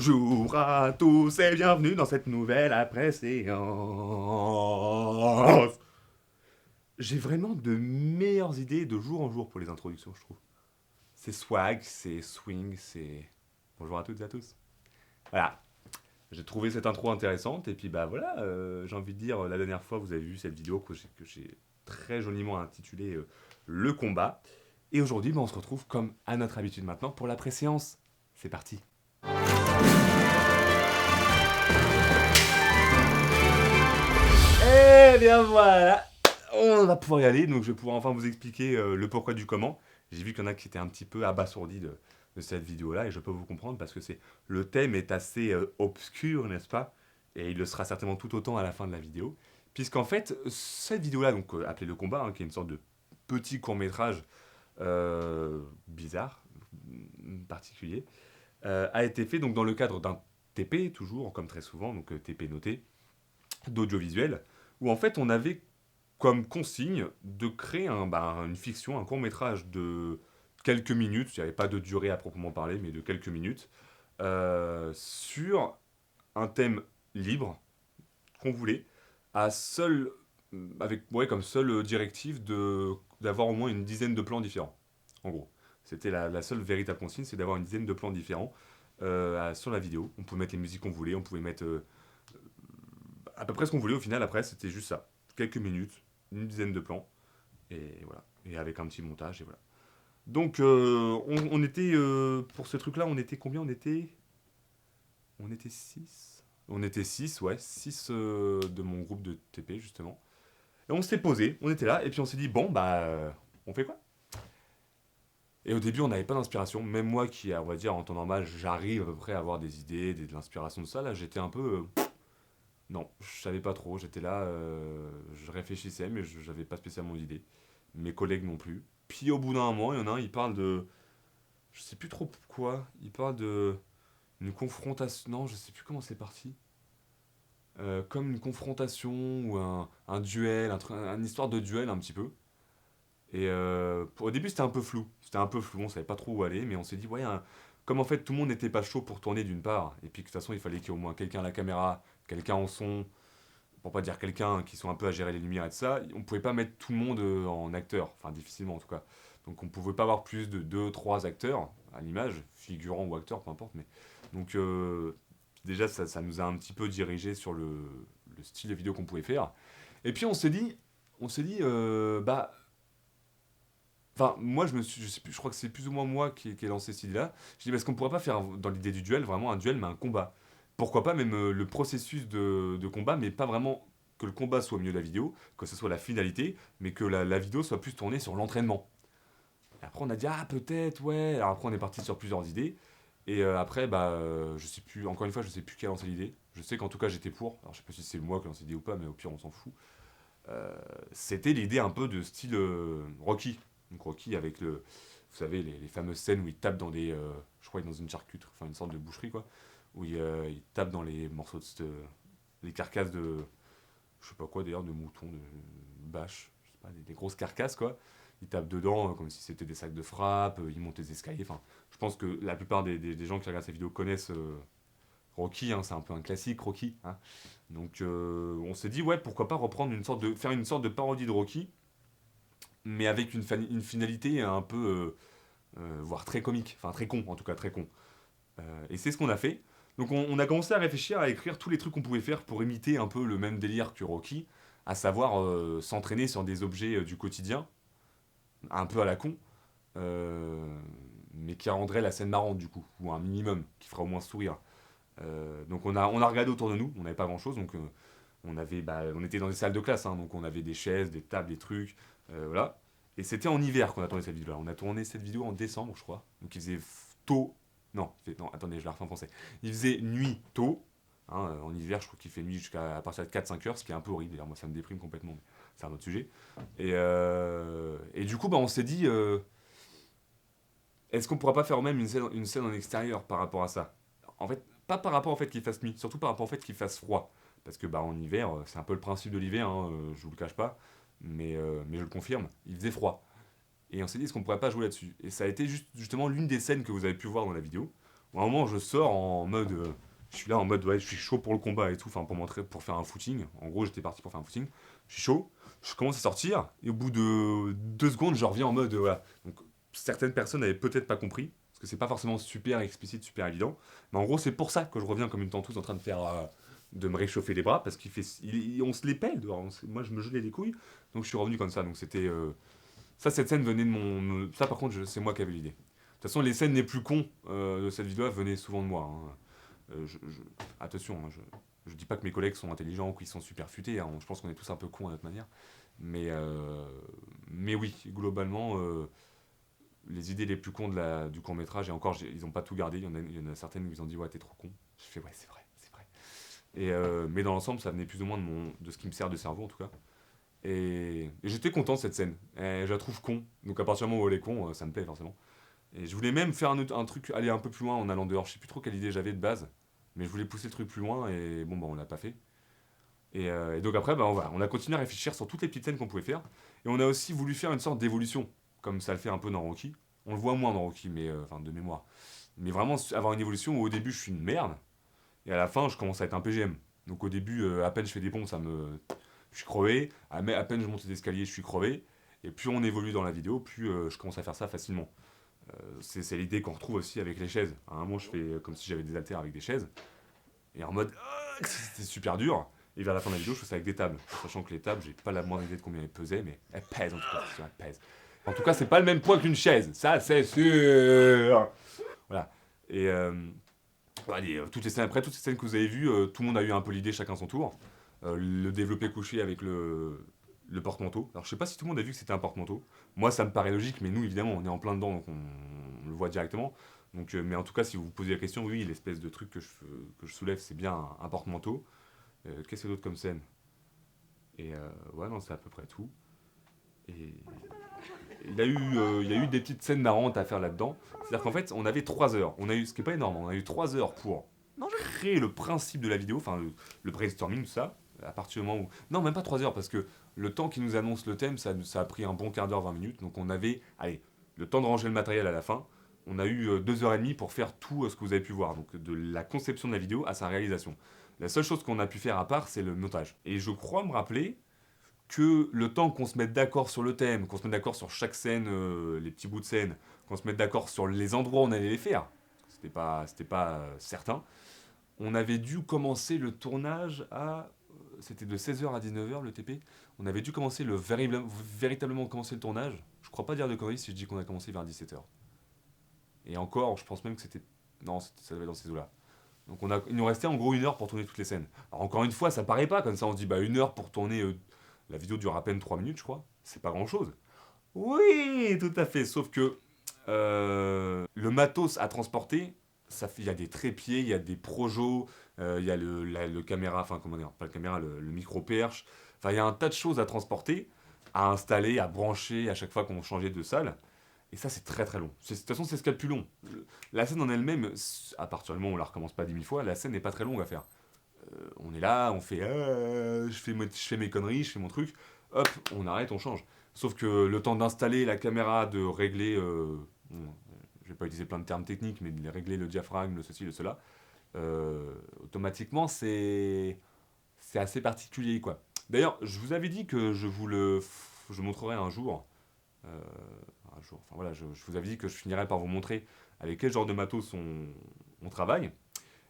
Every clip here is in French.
Bonjour à tous et bienvenue dans cette nouvelle après-séance. J'ai vraiment de meilleures idées de jour en jour pour les introductions, je trouve. C'est swag, c'est swing, c'est... Bonjour à toutes et à tous. Voilà, j'ai trouvé cette intro intéressante et puis bah voilà, j'ai envie de dire, la dernière fois vous avez vu cette vidéo que j'ai très joliment intitulée Le combat. Et aujourd'hui, bah, on se retrouve comme à notre habitude maintenant pour la pré-séance. C'est parti. Eh bien voilà, on va pouvoir y aller, donc je vais pouvoir enfin vous expliquer le pourquoi du comment. J'ai vu qu'il y en a qui étaient un petit peu abasourdis de cette vidéo-là, et je peux vous comprendre parce que le thème est assez obscur, n'est-ce pas? Et il le sera certainement tout autant à la fin de la vidéo. Puisqu'en fait, cette vidéo-là, donc appelée Le Combat, hein, qui est une sorte de petit court-métrage bizarre, particulier, a été fait donc dans le cadre d'un TP, toujours, comme très souvent, donc TP noté, d'audiovisuel, où en fait on avait comme consigne de créer une fiction, un court métrage de quelques minutes, il n'y avait pas de durée à proprement parler, mais de quelques minutes, sur un thème libre qu'on voulait, à seul, avec ouais, comme seule directive d'avoir au moins une dizaine de plans différents. En gros, c'était la seule véritable consigne, c'est d'avoir une dizaine de plans différents sur la vidéo. On pouvait mettre les musiques qu'on voulait, on pouvait mettre à peu près ce qu'on voulait au final. Après, c'était juste ça, quelques minutes, une dizaine de plans, et voilà, et avec un petit montage, et voilà. Donc, on était, pour ce truc-là, on était combien? On était 6. On était 6, ouais, 6 de mon groupe de TP, justement. Et on s'est posé, on était là, et puis on s'est dit, bon, bah, on fait quoi? Et au début, on n'avait pas d'inspiration. Même moi, qui, on va dire, en temps normal, j'arrive à peu près à avoir des idées, de l'inspiration de ça, là, j'étais un peu. Non, je savais pas trop. J'étais là, je réfléchissais, mais je n'avais pas spécialement d'idée. Mes collègues non plus. Puis au bout d'un moment, il y en a un, il parle de. Je sais plus trop pourquoi. Il parle de. Une confrontation. Non, je sais plus comment c'est parti. Comme une confrontation ou un duel, une histoire de duel un petit peu. Et au début, c'était un peu flou. C'était un peu flou, on savait pas trop où aller, mais on s'est dit, ouais, comme en fait tout le monde n'était pas chaud pour tourner d'une part, et puis que de toute façon, il fallait qu'il y ait au moins quelqu'un à la caméra, quelqu'un en son, pour pas dire quelqu'un qui sont un peu à gérer les lumières et tout ça, on pouvait pas mettre tout le monde en acteur, enfin difficilement en tout cas. Donc on pouvait pas avoir plus de deux trois acteurs à l'image, figurants ou acteurs, peu importe. Mais donc déjà ça nous a un petit peu dirigé sur le style de vidéo qu'on pouvait faire. Et puis on s'est dit, bah, enfin moi je sais plus, je crois que c'est plus ou moins moi qui ai lancé cette idée-là. Je dis parce qu'on pourrait pas faire dans l'idée du duel vraiment un duel mais un combat. Pourquoi pas même le processus de combat, mais pas vraiment que le combat soit au milieu de la vidéo, que ce soit la finalité, mais que la vidéo soit plus tournée sur l'entraînement. Et après on a dit ah peut-être ouais. Alors après on est parti sur plusieurs idées. Et après bah je sais plus, encore une fois je sais plus qui a lancé l'idée. Je sais qu'en tout cas j'étais pour. Alors je sais pas si c'est moi qui ai lancé l'idée ou pas, mais au pire on s'en fout. C'était l'idée un peu de style Rocky. Donc Rocky avec vous savez les fameuses scènes où il tape dans des, je crois dans une charcuterie, enfin une sorte de boucherie quoi, où il tape dans les morceaux les carcasses de, je sais pas quoi d'ailleurs, de moutons, de bâches, je sais pas, des grosses carcasses quoi. Il tape dedans comme si c'était des sacs de frappe, il monte les escaliers. Enfin, je pense que la plupart des gens qui regardent ces vidéos connaissent Rocky, hein, c'est un peu un classique Rocky. Hein. Donc on s'est dit ouais pourquoi pas reprendre faire une sorte de parodie de Rocky, mais avec une finalité un peu voire très comique, enfin très con en tout cas très con. Et c'est ce qu'on a fait. Donc on a commencé à réfléchir à écrire tous les trucs qu'on pouvait faire pour imiter un peu le même délire que Rocky, à savoir s'entraîner sur des objets du quotidien, un peu à la con, mais qui rendrait la scène marrante du coup, ou un minimum, qui fera au moins sourire. Donc on a regardé autour de nous, on n'avait pas grand chose, donc on était dans des salles de classe, hein, donc on avait des chaises, des tables, des trucs, voilà. Et c'était en hiver qu'on a tourné cette vidéo-là. On a tourné cette vidéo en décembre, je crois. Donc il faisait tôt. Non, non, attendez, je la refais en français. Il faisait nuit tôt. Hein, en hiver, je crois qu'il fait nuit jusqu'à à partir de 4-5 heures, ce qui est un peu horrible. D'ailleurs, moi, ça me déprime complètement. Mais c'est un autre sujet. Et du coup, bah, on s'est dit, est-ce qu'on pourra pas faire même une scène en extérieur par rapport à ça? En fait, pas par rapport au fait qu'il fasse nuit, surtout par rapport au fait qu'il fasse froid. Parce que bah, en hiver, c'est un peu le principe de l'hiver, hein, je vous le cache pas, mais je le confirme, il faisait froid. Et on s'est dit, est-ce qu'on pourrait pas jouer là-dessus? Et ça a été justement l'une des scènes que vous avez pu voir dans la vidéo, À un moment, je sors en mode. Je suis là en mode, ouais, je suis chaud pour le combat et tout, enfin, pour faire un footing. En gros, j'étais parti pour faire un footing. Je suis chaud, je commence à sortir, et au bout de 2 secondes, je reviens en mode, voilà. Donc, certaines personnes n'avaient peut-être pas compris, parce que c'est pas forcément super explicite, super évident. Mais en gros, c'est pour ça que je reviens comme une tentouse en train de faire. De me réchauffer les bras, parce qu'il fait. On se les pèle dehors. Moi, je me gelais les couilles, donc je suis revenu comme ça. Donc, c'était. Ça, cette scène venait de mon. Ça, par contre, c'est moi qui avais l'idée. De toute façon, les scènes les plus cons de cette vidéo venaient souvent de moi, hein. Attention, hein, je dis pas que mes collègues sont intelligents ou qu'ils sont super futés, hein. Je pense qu'on est tous un peu cons à notre manière. Mais oui, globalement, les idées les plus cons du court métrage, et encore, ils ont pas tout gardé. Il y en a certaines où ils ont dit, ouais, t'es trop con. Je fais, ouais, c'est vrai, c'est vrai. Mais dans l'ensemble, ça venait plus ou moins de ce qui me sert de cerveau, en tout cas. Et j'étais content de cette scène. Et je la trouve con. Donc à partir du moment où elle est con, ça me plaît forcément. Et je voulais même faire un truc, aller un peu plus loin en allant dehors. Je sais plus trop quelle idée j'avais de base. Mais je voulais pousser le truc plus loin et bon, bah on l'a pas fait. Et donc après, bah, on a continué à réfléchir sur toutes les petites scènes qu'on pouvait faire. Et on a aussi voulu faire une sorte d'évolution, comme ça le fait un peu dans Rocky. On le voit moins dans Rocky, mais enfin de mémoire. Mais vraiment avoir une évolution où au début je suis une merde, et à la fin je commence à être un PGM. Donc au début, à peine je fais des pompes, je suis crevé. À peine je monte les escaliers, je suis crevé. Et plus on évolue dans la vidéo, plus je commence à faire ça facilement. C'est l'idée qu'on retrouve aussi avec les chaises. À un moment, je fais comme si j'avais des haltères avec des chaises. Et en mode, c'était super dur. Et vers la fin de la vidéo, je fais ça avec des tables. Sachant que les tables, j'ai pas la moindre idée de combien elles pesaient, mais elles pèsent en tout cas. Elles pèsent. En tout cas, c'est pas le même poids qu'une chaise. Ça, c'est sûr. Voilà. Et allez, après toutes ces scènes que vous avez vues, tout le monde a eu un peu l'idée, chacun son tour. Le développé couché avec le porte-manteau. Alors, je sais pas si tout le monde a vu que c'était un porte-manteau. Moi, ça me paraît logique, mais nous, évidemment, on est en plein dedans, donc on le voit directement. Donc, mais en tout cas, si vous vous posez la question, oui, l'espèce de truc que je soulève, c'est bien un porte-manteau. Qu'est-ce qu'il y a d'autre comme scène? Et ouais, non, c'est à peu près tout. Et il y a eu des petites scènes marrantes à faire là-dedans. C'est-à-dire qu'en fait, on avait 3 heures. Ce qui est pas énorme, on a eu 3 heures pour créer le principe de la vidéo, enfin le brainstorming, tout ça. À partir du moment où. Non, même pas 3 heures, parce que le temps qui nous annonce le thème, ça a pris un bon quart d'heure, 20 minutes. Donc on avait, allez, le temps de ranger le matériel à la fin. On a eu 2 heures et demie pour faire tout ce que vous avez pu voir. Donc de la conception de la vidéo à sa réalisation. La seule chose qu'on a pu faire à part, c'est le montage. Et je crois me rappeler que le temps qu'on se mette d'accord sur le thème, qu'on se mette d'accord sur chaque scène, les petits bouts de scène, qu'on se mette d'accord sur les endroits où on allait les faire, c'était pas certain. On avait dû commencer le tournage c'était de 16h à 19h le TP. On avait dû commencer véritablement commencer le tournage. Je crois pas dire de conneries si je dis qu'on a commencé vers 17h. Et encore, je pense même que c'était. Non, ça devait être dans ces eaux-là. Donc il nous restait en gros 1 heure pour tourner toutes les scènes. Alors encore une fois, ça paraît pas comme ça, on se dit bah 1 heure pour tourner. La vidéo dure à peine 3 minutes, je crois. C'est pas grand chose. Oui, tout à fait. Sauf que le matos à transporter, il y a des trépieds, il y a des projos, il y a le caméra, enfin comment dire, pas le caméra, le micro-perche. Enfin, il y a un tas de choses à transporter, à installer, à brancher à chaque fois qu'on changeait de salle. Et ça, c'est très très long. De toute façon, c'est ce qu'il y a de plus long. La scène en elle-même, à partir du moment où on la recommence pas 10 000 fois, la scène n'est pas très longue à faire. On est là, on fait, je fais mes conneries, je fais mon truc, hop, on arrête, on change. Sauf que le temps d'installer la caméra, de régler, bon, je vais pas utiliser plein de termes techniques, mais de régler le diaphragme, le ceci, le cela, automatiquement, c'est assez particulier, quoi. D'ailleurs, je vous avais dit que je montrerai euh, un jour, enfin voilà, je vous avais dit que je finirais par vous montrer avec quel genre de matos on travaille.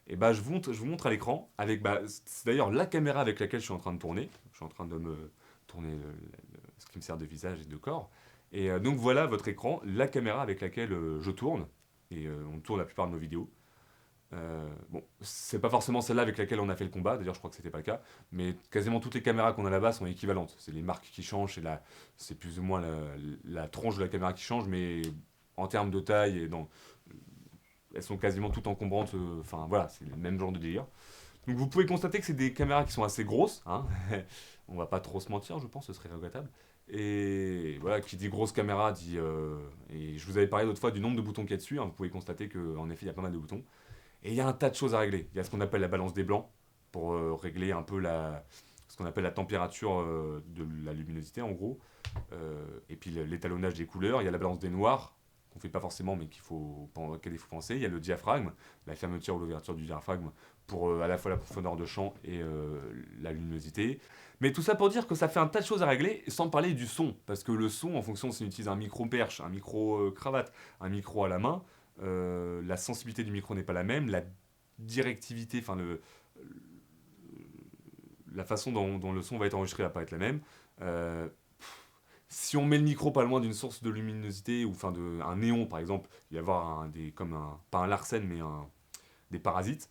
Et bah je vous montre à l'écran avec c'est d'ailleurs la caméra avec laquelle je suis en train de tourner. Je suis en train de me tourner ce qui me sert de visage et de corps. Et donc voilà votre écran, la caméra avec laquelle je tourne. Et on tourne la plupart de nos vidéos. Bon, c'est pas forcément celle-là avec laquelle on a fait le combat, d'ailleurs je crois que c'était pas le cas, mais quasiment toutes les caméras qu'on a là-bas sont équivalentes. C'est les marques qui changent, c'est plus ou moins la tronche de la caméra qui change, mais en termes de taille elles sont quasiment toutes encombrantes. Enfin voilà, c'est le même genre de délire. Donc vous pouvez constater que c'est des caméras qui sont assez grosses. Hein. On va pas trop se mentir, je pense, ce serait regrettable. Et voilà, qui dit grosse caméra dit. Et je vous avais parlé l'autre fois du nombre de boutons qu'il y a dessus. Hein. Vous pouvez constater qu'en effet, il y a pas mal de boutons. Et il y a un tas de choses à régler. Il y a ce qu'on appelle la balance des blancs pour régler un peu ce qu'on appelle la température de la luminosité en gros. Et puis l'étalonnage des couleurs. Il y a la balance des noirs qu'on fait pas forcément, mais auquel il faut penser. Il y a le diaphragme, la fermeture ou l'ouverture du diaphragme pour à la fois la profondeur de champ et la luminosité. Mais tout ça pour dire que ça fait un tas de choses à régler, sans parler du son. Parce que le son, en fonction si on utilise un micro perche, un micro cravate, un micro à la main, la sensibilité du micro n'est pas la même, la directivité, enfin la façon dont le son va être enregistré va pas être la même. Euh, Si on met le micro pas loin d'une source de luminosité, ou enfin un néon par exemple, il va y avoir pas un Larsen, mais des parasites,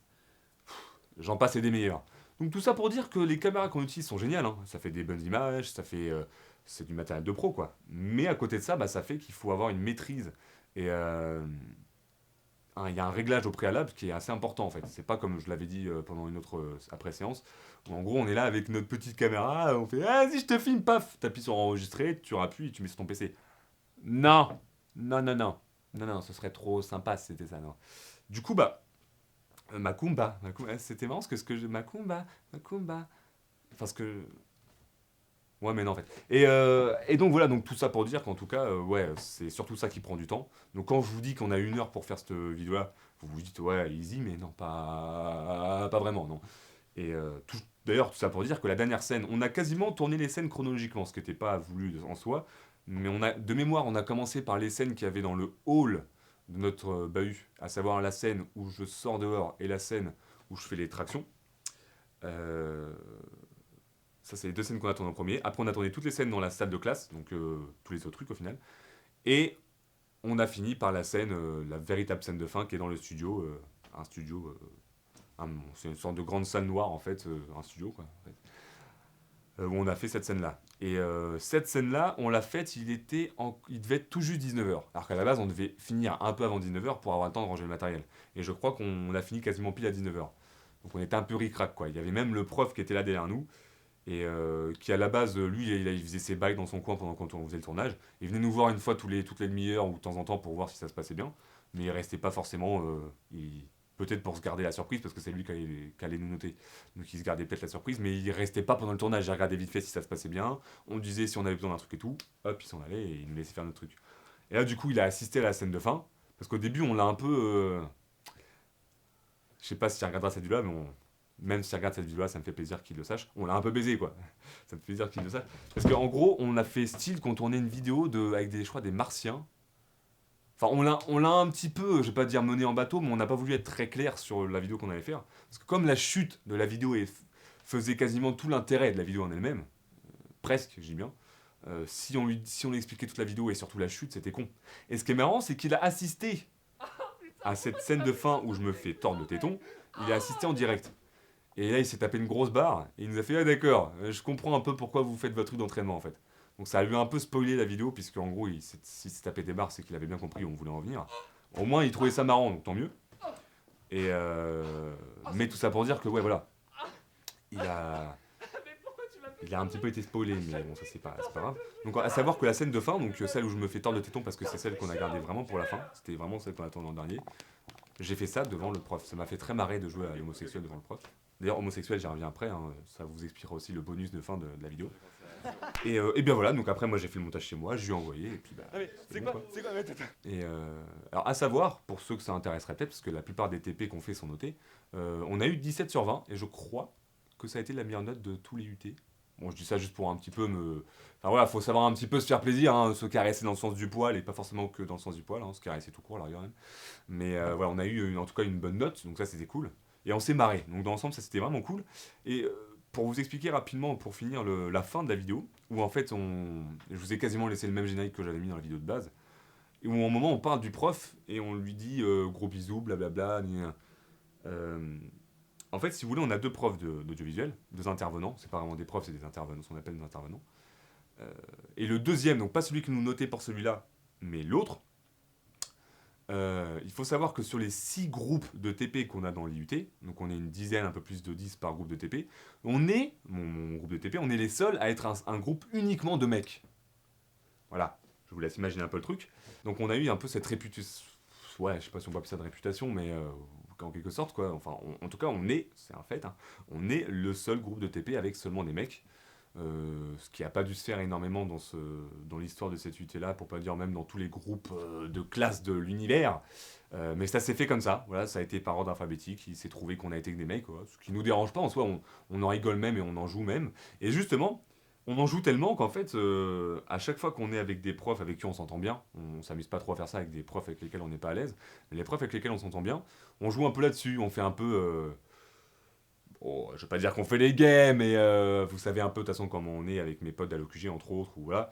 j'en passe et des meilleurs. Donc tout ça pour dire que les caméras qu'on utilise sont géniales, hein. Ça fait des bonnes images, c'est du matériel de pro quoi. Mais à côté de ça, bah, ça fait qu'il faut avoir une maîtrise. Et il y a un réglage au préalable qui est assez important en fait. C'est pas comme je l'avais dit pendant une autre après-séance, où en gros on est là avec notre petite caméra, on fait ah, si je te filme, paf, t'appuies sur enregistrer, tu rappuies, tu mets sur ton PC. Non, non, non, non, non, non, ce serait trop sympa si c'était ça, non. Du coup, bah, c'était marrant parce que Macumba, parce que ouais, mais non, en fait. Et donc voilà, donc tout ça pour dire qu'en tout cas, ouais, c'est surtout ça qui prend du temps. Donc quand je vous dis qu'on a 1 heure pour faire cette vidéo-là, vous vous dites, ouais, easy, mais non, pas vraiment, non. Et d'ailleurs, tout ça pour dire que la dernière scène, on a quasiment tourné les scènes chronologiquement, ce qui n'était pas voulu en soi. Mais de mémoire, on a commencé par les scènes qu'il y avait dans le hall de notre bahut, à savoir la scène où je sors dehors et la scène où je fais les tractions. Euh, Ça, c'est les 2 scènes qu'on a tournées en premier. Après, on a tourné toutes les scènes dans la salle de classe, donc tous les autres trucs au final. Et on a fini par la scène, la véritable scène de fin qui est dans le studio. Un studio, c'est une sorte de grande salle noire en fait, un studio quoi. En fait, où on a fait cette scène-là. Et cette scène-là, on l'a faite, il devait être tout juste 19h. Alors qu'à la base, on devait finir un peu avant 19h pour avoir le temps de ranger le matériel. Et je crois qu'on a fini quasiment pile à 19h. Donc on était un peu ric-rac quoi. Il y avait même le prof qui était là derrière nous et qui à la base, lui, il faisait ses bails dans son coin pendant qu'on faisait le tournage. Il venait nous voir une fois toutes les demi-heures ou de temps en temps pour voir si ça se passait bien, mais il restait pas forcément. Peut-être pour se garder la surprise, parce que c'est lui qui allait nous noter. Donc il se gardait peut-être la surprise, mais il restait pas pendant le tournage. Il regardait vite fait si ça se passait bien. On disait si on avait besoin d'un truc et tout. Hop, il s'en allait et il nous laissait faire notre truc. Et là, du coup, il a assisté à la scène de fin, parce qu'au début, on l'a un peu. Je sais pas si il regardera cette vidéo-là, mais même s'il regarde cette vidéo-là, ça me fait plaisir qu'il le sache. On l'a un peu baisé, quoi. Ça me fait plaisir qu'il le sache. Parce qu'en gros, on a fait style qu'on tournait une vidéo avec je crois, des martiens. Enfin, on l'a un petit peu, je vais pas dire mené en bateau, mais on n'a pas voulu être très clair sur la vidéo qu'on allait faire. Parce que comme la chute de la vidéo faisait quasiment tout l'intérêt de la vidéo en elle-même, presque, je dis bien, si on lui expliquait toute la vidéo et surtout la chute, c'était con. Et ce qui est marrant, c'est qu'il a assisté à cette scène de fin où je me fais tordre le téton. Il a assisté en direct. Et là, il s'est tapé une grosse barre et il nous a fait ah, d'accord, je comprends un peu pourquoi vous faites votre truc d'entraînement en fait. Donc ça a lui un peu spoilé la vidéo, puisque en gros, s'il s'est tapé des barres, c'est qu'il avait bien compris où on voulait en venir. Au moins, il trouvait ça marrant, donc tant mieux. Et mais tout ça pour dire que, ouais, voilà, il a, il a un petit peu été spoilé, mais bon, ça c'est pas grave. Donc à savoir que la scène de fin, donc celle où je me fais tordre le téton parce que c'est celle qu'on a gardée vraiment pour la fin, c'était vraiment celle qu'on a tournée l'an dernier, j'ai fait ça devant le prof. Ça m'a fait très marrer de jouer à l'homosexuel devant le prof. D'ailleurs, homosexuel, j'y reviens après, hein, ça vous expliquera aussi le bonus de fin de la vidéo. Et bien voilà, donc après, moi j'ai fait le montage chez moi, je lui ai envoyé, et puis bah. Ah mais c'est bon, quoi, c'est quoi, Et alors, à savoir, pour ceux que ça intéresserait peut-être, parce que la plupart des TP qu'on fait sont notés, on a eu 17 sur 20, et je crois que ça a été la meilleure note de tous les UT. Bon, je dis ça juste pour un petit peu me. Enfin voilà, faut savoir un petit peu se faire plaisir, hein, se caresser dans le sens du poil, et pas forcément que dans le sens du poil, hein, se caresser tout court, à la rigueur même. Mais voilà, on a eu en tout cas une bonne note, donc ça c'était cool. Et on s'est marré, donc dans l'ensemble ça c'était vraiment cool. Et pour vous expliquer rapidement, pour finir la fin de la vidéo, où en fait je vous ai quasiment laissé le même générique que j'avais mis dans la vidéo de base, et où au moment on parle du prof et on lui dit gros bisous, blablabla. En fait, si vous voulez, on a 2 profs d'audiovisuel, 2 intervenants, c'est pas vraiment des profs, c'est des intervenants, ce qu'on appelle des intervenants. Et le deuxième, donc pas celui que nous notait pour celui-là, mais l'autre, il faut savoir que sur les 6 groupes de TP qu'on a dans l'IUT, donc on est une dizaine, un peu plus de 10 par groupe de TP, mon groupe de TP, on est les seuls à être un groupe uniquement de mecs. Voilà, je vous laisse imaginer un peu le truc. Donc on a eu un peu cette réputation, ouais, je sais pas si on peut appeler ça de réputation, mais en quelque sorte, quoi. Enfin, en tout cas, c'est un fait, hein, on est le seul groupe de TP avec seulement des mecs. ce qui n'a pas dû se faire énormément dans l'histoire de cette UT-là, pour pas dire même dans tous les groupes de classe de l'univers. Mais ça s'est fait comme ça, voilà, ça a été par ordre alphabétique, il s'est trouvé qu'on a été que des mecs, quoi, ce qui nous dérange pas en soi, on en rigole même et on en joue même. Et justement, on en joue tellement qu'en fait, à chaque fois qu'on est avec des profs avec qui on s'entend bien, on s'amuse pas trop à faire ça avec des profs avec lesquels on n'est pas à l'aise, mais les profs avec lesquels on s'entend bien, on joue un peu là-dessus, on fait un peu... je vais pas dire qu'on fait les gays, mais vous savez un peu de toute façon comment on est avec mes potes d'Allocugie entre autres, ou voilà.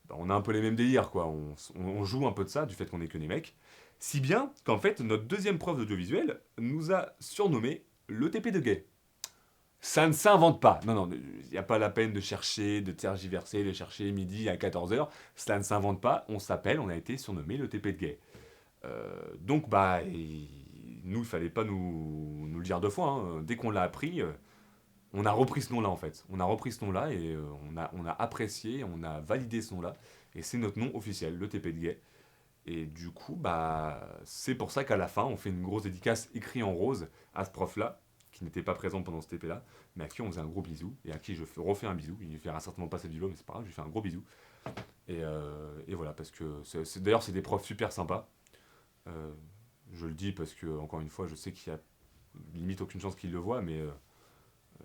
Bah, on a un peu les mêmes délires, quoi. On joue un peu de ça, du fait qu'on est que des mecs. Si bien qu'en fait, notre deuxième prof d'audiovisuel nous a surnommé le TP de gay. Ça ne s'invente pas. Non, non, il n'y a pas la peine de chercher, de tergiverser, de chercher midi à 14 h. Cela ne s'invente pas. On s'appelle, on a été surnommé le TP de gay. Donc, bah, nous, il fallait pas nous le dire deux fois, hein. Dès qu'on l'a appris, on a repris ce nom-là, en fait. On a repris ce nom-là et on a apprécié, on a validé ce nom-là. Et c'est notre nom officiel, le TP de gay. Et du coup, bah, c'est pour ça qu'à la fin, on fait une grosse dédicace écrite en rose à ce prof-là, qui n'était pas présent pendant ce TP-là, mais à qui on faisait un gros bisou, et à qui je refais un bisou. Il ne verra certainement pas cette vidéo, mais c'est pas grave, je lui fais un gros bisou. Et voilà, parce que d'ailleurs, c'est des profs super sympas. Euh, je le dis parce que, encore une fois, je sais qu'il y a limite aucune chance qu'il le voit, mais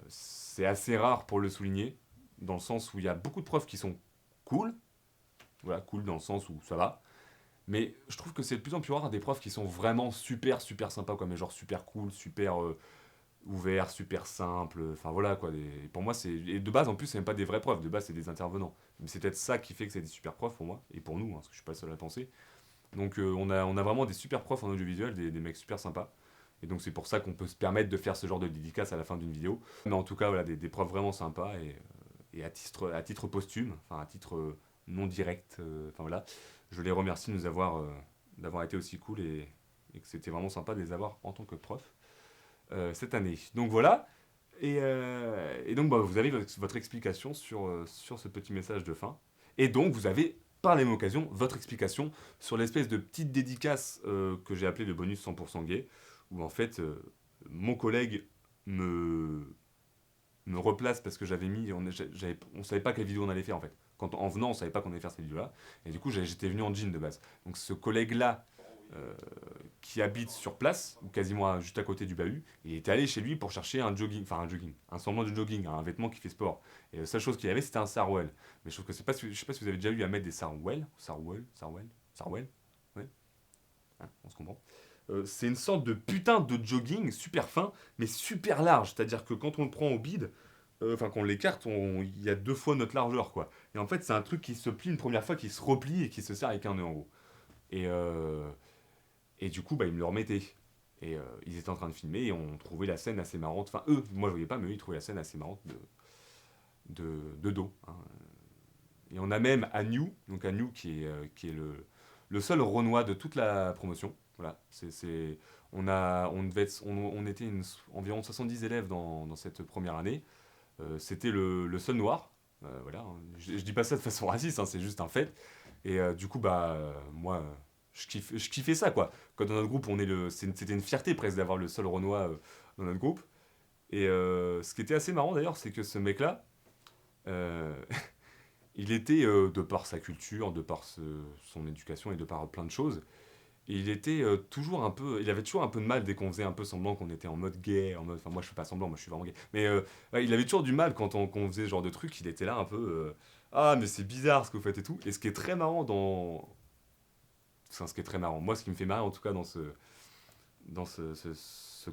c'est assez rare pour le souligner, dans le sens où il y a beaucoup de profs qui sont cool, voilà, cool dans le sens où ça va, mais je trouve que c'est de plus en plus rare des profs qui sont vraiment super super sympas, quoi, mais genre super cool, super ouverts, super simples, enfin voilà quoi. Pour moi, et de base en plus, c'est même pas des vrais profs, de base c'est des intervenants. Mais c'est peut-être ça qui fait que c'est des super profs pour moi, et pour nous, hein, parce que je suis pas le seul à le penser. Donc on a vraiment des super profs en audiovisuel, des mecs super sympas. Et donc c'est pour ça qu'on peut se permettre de faire ce genre de dédicace à la fin d'une vidéo. Mais en tout cas, voilà, des profs vraiment sympas et à titre posthume, enfin à titre non direct, enfin voilà, je les remercie de nous d'avoir été aussi cool et que c'était vraiment sympa de les avoir en tant que prof cette année. Donc voilà. Et donc bah, vous avez votre explication sur ce petit message de fin. Et donc vous avez par la même occasion votre explication sur l'espèce de petite dédicace que j'ai appelée le bonus 100% gay, où en fait mon collègue me, me replace parce que j'avais mis, on savait pas quelle vidéo on allait faire en fait. En venant, on savait pas qu'on allait faire cette vidéo-là. Et du coup, j'étais venu en jean de base. Donc ce collègue-là, euh, qui habite sur place, ou quasiment juste à côté du bahut, il était allé chez lui pour chercher un jogging, un semblant de jogging, un vêtement qui fait sport. Et la seule chose qu'il avait, c'était un sarouel. Mais je trouve que je sais pas si vous avez déjà eu à mettre des sarouel, ouais, hein, on se comprend. C'est une sorte de putain de jogging super fin, mais super large. C'est-à-dire que quand on le prend au bide, enfin qu'on l'écarte, il y a deux fois notre largeur, quoi. Et en fait, c'est un truc qui se plie une première fois, qui se replie et qui se serre avec un nœud en gros. Et, et du coup, bah, ils me le remettaient. Et ils étaient en train de filmer et on trouvait la scène assez marrante. Enfin, eux, moi je voyais pas, mais eux, ils trouvaient la scène assez marrante de dos, hein. Et on a même Agnew, donc Agnew qui est le seul Renoir de toute la promotion. Voilà, on était environ 70 élèves dans cette première année. C'était le seul noir. Voilà, hein. Je dis pas ça de façon raciste, hein, c'est juste un fait. Et du coup, bah, moi, je kiffais ça, quoi. Quand dans notre groupe, c'était une fierté presque d'avoir le seul Renoir dans notre groupe. Et ce qui était assez marrant d'ailleurs, c'est que ce mec-là, euh, il était, de par sa culture, de par son éducation et de par plein de choses, et il était toujours un peu. Il avait toujours un peu de mal dès qu'on faisait un peu semblant qu'on était en mode gay, en mode. Enfin, moi je fais pas semblant, moi je suis vraiment gay. Mais ouais, il avait toujours du mal quand on faisait ce genre de truc, il était là un peu. Ah, mais c'est bizarre ce que vous faites et tout. Et ce qui est très marrant Enfin, ce qui est très marrant. Moi, ce qui me fait marrer en tout cas dans ce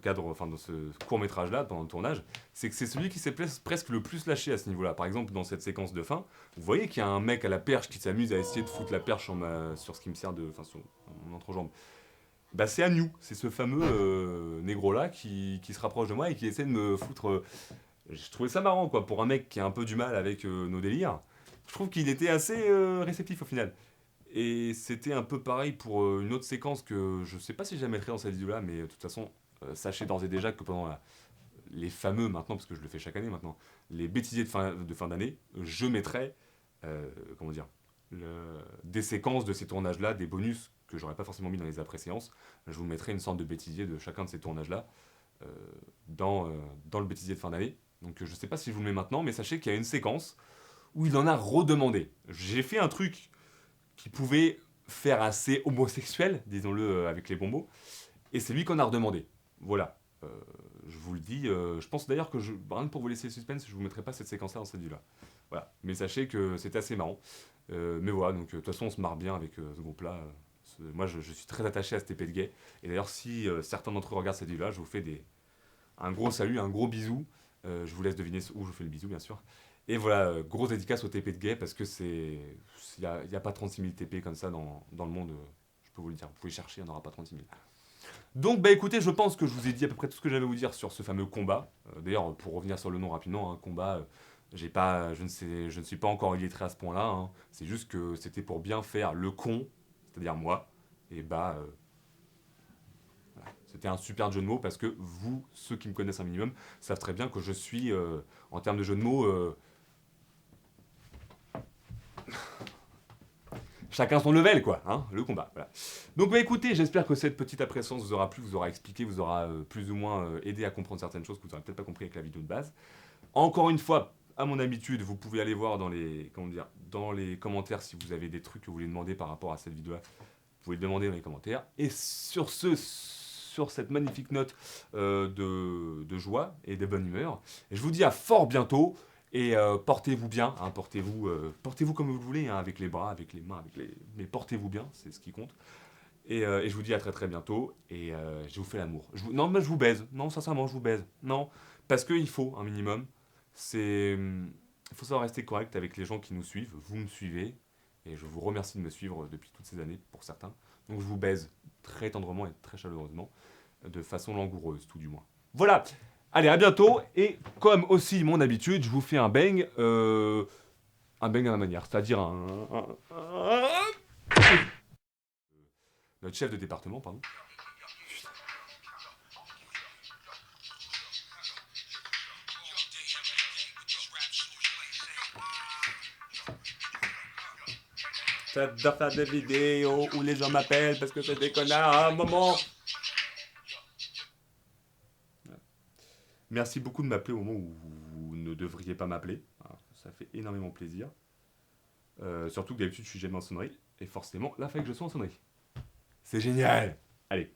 cadre, enfin dans ce court métrage là, dans le tournage, c'est que c'est celui qui s'est presque le plus lâché à ce niveau là. Par exemple, dans cette séquence de fin, vous voyez qu'il y a un mec à la perche qui s'amuse à essayer de foutre la perche sur ce qui me sert de. Enfin, sur mon entrejambe. Bah, c'est Agnew, c'est ce fameux négro là qui se rapproche de moi et qui essaie de me foutre. Je trouvais ça marrant quoi, pour un mec qui a un peu du mal avec nos délires. Je trouve qu'il était assez réceptif au final. Et c'était un peu pareil pour une autre séquence que je sais pas si je la mettrai dans cette vidéo là, mais de toute façon, sachez d'ores et déjà que pendant les fameux maintenant, parce que je le fais chaque année maintenant, les bêtisiers de fin d'année, je mettrai, comment dire, des séquences de ces tournages-là, des bonus que j'aurais pas forcément mis dans les après-séances. Je vous mettrai une sorte de bêtisier de chacun de ces tournages-là dans le bêtisier de fin d'année. Donc je sais pas si je vous le mets maintenant, mais sachez qu'il y a une séquence où il en a redemandé. J'ai fait un truc qui pouvait faire assez homosexuel, disons-le avec les bonbons, et c'est lui qu'on a redemandé. Voilà. Je vous le dis, je pense d'ailleurs que, rien que pour vous laisser le suspense, je vous mettrai pas cette séquence-là dans cette vue-là. Voilà. Mais sachez que c'est assez marrant. Mais voilà, donc de toute façon, on se marre bien avec ce groupe-là. Moi, je suis très attaché à cette épée de gay. Et d'ailleurs, si certains d'entre eux regardent cette vue-là, je vous fais un gros salut, un gros bisou. Je vous laisse deviner où je vous fais le bisou, bien sûr. Et voilà, grosse dédicace au TP de gay parce que c'est. Il n'y a pas 36 000 TP comme ça dans le monde. Je peux vous le dire. Vous pouvez chercher, il n'y en aura pas 36 000. Donc, bah écoutez, je pense que je vous ai dit à peu près tout ce que j'avais à vous dire sur ce fameux combat. D'ailleurs, pour revenir sur le nom rapidement, un combat, j'ai pas, je ne suis pas encore illettré à ce point-là. Hein. C'est juste que c'était pour bien faire le con, c'est-à-dire moi. Et bah, voilà. C'était un super jeu de mots parce que vous, ceux qui me connaissent un minimum, savent très bien que je suis, en termes de jeu de mots, chacun son level, quoi, hein, le combat. Voilà. Donc, bah écoutez, j'espère que cette petite appréciation vous aura plu, vous aura expliqué, vous aura plus ou moins aidé à comprendre certaines choses que vous n'aurez peut-être pas compris avec la vidéo de base. Encore une fois, à mon habitude, vous pouvez aller voir dans les, comment dire, dans les commentaires si vous avez des trucs que vous voulez demander par rapport à cette vidéo-là. Vous pouvez le demander dans les commentaires. Et sur cette magnifique note de joie et de bonne humeur, je vous dis à fort bientôt. Et portez-vous bien, hein, portez-vous comme vous le voulez, hein, avec les bras, avec les mains, mais portez-vous bien, c'est ce qui compte. Et je vous dis à très très bientôt, et je vous fais l'amour. Non, mais je vous baise, non, sincèrement, je vous baise. Non, parce qu'il faut un minimum. Il faut savoir rester correct avec les gens qui nous suivent. Vous me suivez, et je vous remercie de me suivre depuis toutes ces années, pour certains. Donc je vous baise très tendrement et très chaleureusement, de façon langoureuse, tout du moins. Voilà. Allez, à bientôt. Et comme aussi mon habitude, je vous fais un bang à ma manière, c'est-à-dire notre chef de département, pardon. J'adore faire des vidéos où les gens m'appellent parce que c'est des connards à un moment. Merci beaucoup de m'appeler au moment où vous ne devriez pas m'appeler. Ça fait énormément plaisir. Surtout que d'habitude je suis jamais en sonnerie. Et forcément, là, il fallait que je sois en sonnerie. C'est génial. Allez,